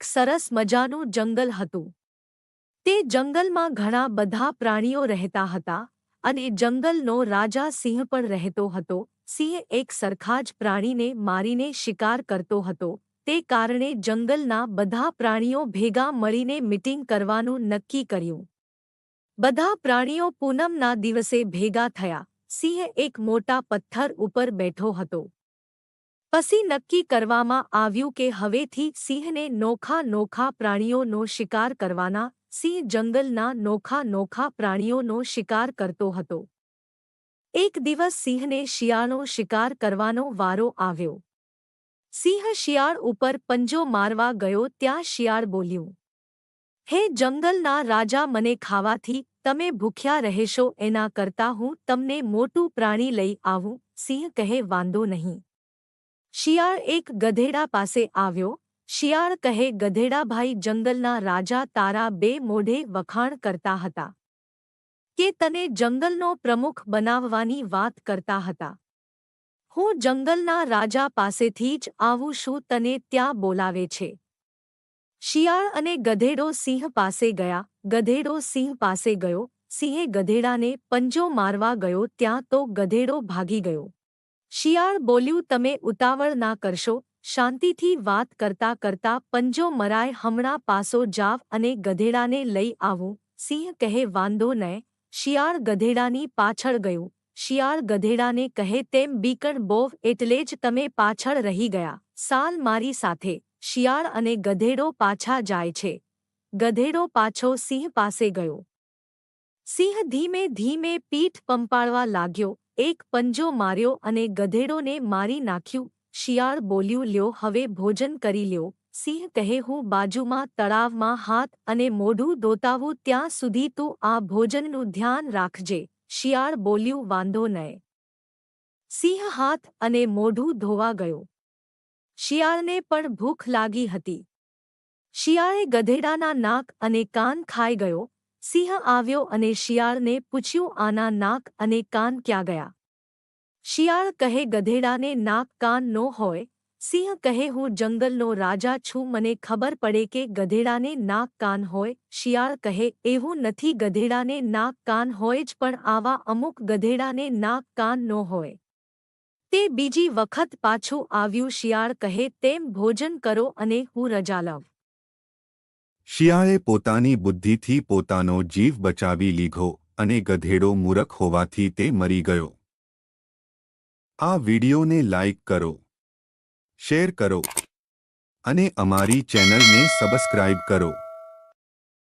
એક સરસ મજાનું જંગલ હતું। તે જંગલમાં ઘણા બધા પ્રાણીઓ રહેતા હતા અને જંગલનો રાજા સિંહ પણ રહેતો હતો। સિંહ એક સરખા જ પ્રાણીને મારીને શિકાર કરતો હતો। તે કારણે જંગલના બધા પ્રાણીઓ ભેગા મળીને મીટિંગ કરવાનું નક્કી કર્યું। બધા પ્રાણીઓ પૂનમના દિવસે ભેગા થયા। સિંહ એક મોટા પથ્થર ઉપર બેઠો હતો। પછી નક્કી કરવામાં આવ્યું કે હવેથી સિંહને નોખા પ્રાણીઓનો શિકાર કરવાના। સિંહ જંગલના નોખા પ્રાણીઓનો શિકાર કરતો હતો। એક દિવસ સિંહને શિયાળનો શિકાર કરવાનો વારો આવ્યો। સિંહ શિયાળ ઉપર પંજો મારવા ગયો ત્યાં શિયાળ બોલ્યું, હે જંગલના રાજા, મને ખાવાથી તમે ભૂખ્યા રહેશો એના કરતાં હું તમને મોટું પ્રાણી લઈ આવું। સિંહ કહે, વાંધો નહીં। શિયાળ એક ગધેડા પાસે આવ્યો। શિયાળ કહે, ગધેડાભાઈ, જંગલના રાજા તારા બે મોઢે વખાણ કરતા હતા કે તને જંગલનો પ્રમુખ બનાવવાની વાત કરતા હતા। હું જંગલના રાજા પાસેથી જ આવું છું, તને ત્યાં બોલાવે છે। શિયાળ અને ગધેડો સિંહ પાસે ગયા। ગધેડો સિંહ પાસે ગયો। સિંહે ગધેડાને પંજો મારવા ગયો ત્યાં તો ગધેડો ભાગી ગયો। શિયાળ બોલ્યું, તમે ઉતાવળ ના કરશો, શાંતિથી વાત કરતા કરતા પંજો મરાય, હમણાં પાસો જાવ અને ગધેડાને લઈ આવું। સિંહ કહે, વાંધો નહીં। શિયાળ ગધેડાની પાછળ ગયું। શિયાળ ગધેડાને કહે, તેમ બીકણ બોવ એટલે જ તમે પાછળ રહી ગયા। સાલ મારી સાથે। શિયાળ અને ગધેડો પાછા જાય છે। ગધેડો પાછો સિંહ પાસે ગયો। સિંહ ધીમે ધીમે પીઠ પંપાળવા લાગ્યો। એક પંજો માર્યો અને ગધેડોને મારી નાખ્યું। શિયાળ બોલ્યું, લ્યો હવે ભોજન કરી લ્યો। સિંહ કહે, હું બાજુમાં તળાવમાં હાથ અને મોઢું ધોતાવું ત્યાં સુધી તું આ ભોજનનું ધ્યાન રાખજે। શિયાળ બોલ્યું, વાંધો નહીં। સિંહ હાથ અને મોઢું ધોવા ગયો। શિયાળને પણ ભૂખ લાગી હતી। શિયાળે ગધેડાના નાક અને કાન ખાઈ ગયો। સિંહ આવ્યો અને શિયાળને પૂછ્યું, આના નાક અને કાન ક્યાં ગયા? શિયાળ કહે, ગધેડાને નાક કાન ન હોય। સિંહ કહે, હું જંગલનો રાજા છું, મને ખબર પડે કે ગધેડાને નાક કાન હોય। શિયાળ કહે, એવું નથી, ગધેડાને નાક કાન હોય જ, પણ આવા અમુક ગધેડાને નાક કાન ન હોય। તે બીજી વખત પાછું આવ્યું। શિયાળ કહે, તેમ ભોજન કરો અને હું રજા લઉં। શિયાળે પોતાની બુદ્ધિથી પોતાનો જીવ બચાવી લીધો અને ગધેડો મૂરખ હોવાથી તે મરી ગયો। આ વિડિયોને લાઇક કરો, શેર કરો અને અમારી ચેનલને સબસ્ક્રાઇબ કરો।